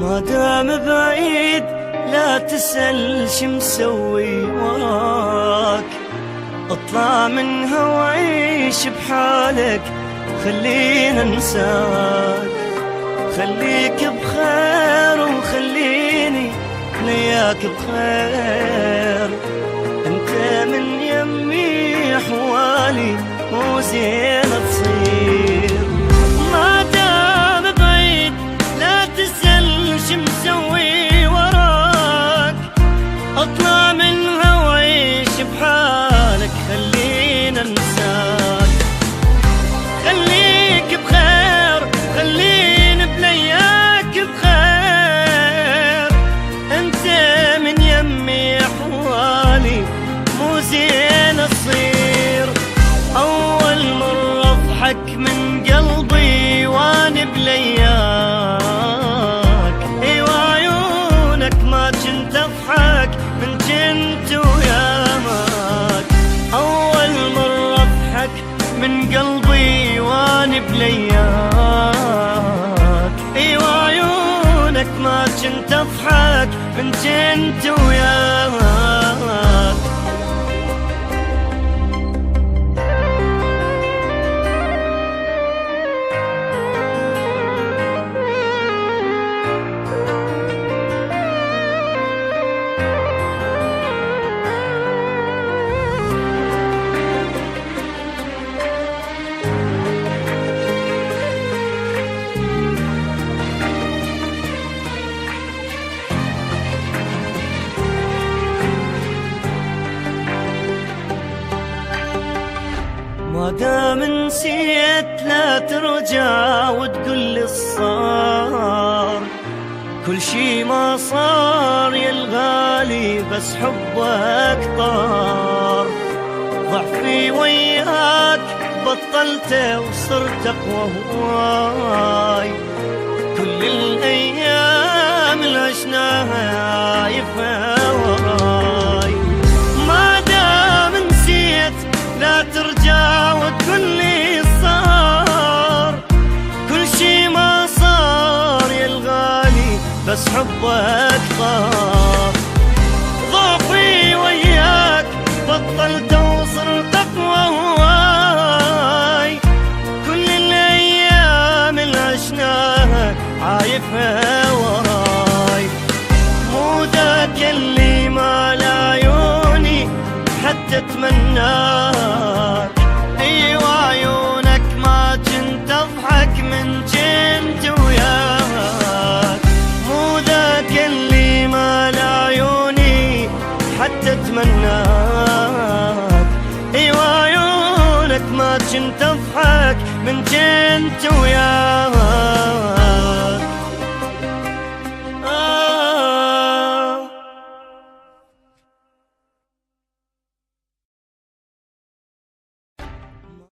ما دام بعيد لا تسأل شمسوي وراك، اطلع منها وعيش بحالك، خلينا ننساك. خليك بخير وخليني لياك بخير، انت من يمي حوالي مو زين تصير. ما دام بعيد لا تسأل شمسوي وراك، اطلع منها وعيش بحالك، خلينا ننساك. خليك بخير خليني بلياك بخير، انت من يمي حوالي مو زين تصير. اول مرة اضحك من قلبي وانا بلياك، ايوا عيونك ما كنت اضحك من كنت ويامك. اول مرة اضحك من قلبي وانا بلياك، ايوا عيونك ما كنت اضحك من كنت وياك. ما دام نسيت لا ترجع وتقول لي الصار، كل شي ما صار يا الغالي بس حبك طار. ضعفي وياك بطلته وصرت اقوى هواي، كل الايام اللي عشناها عايفة وراي. ما دام نسيت لا ترجع وتقول لي صار، كل شي ما صار يا الغالي بس حبك طار. ضعفي وياك بطلت وصرت اقوى هواي، كل الايام اللي عشناها عايفة وراي. مو ذاك اللي ما لعيوني حتى اتمناك، ايوا عيونك ما كنت اضحك من كنت وياك. مو ذاك اللي ما لعيوني حتى اتمناك، ايوا عيونك ما كنت اضحك من كنت وياك.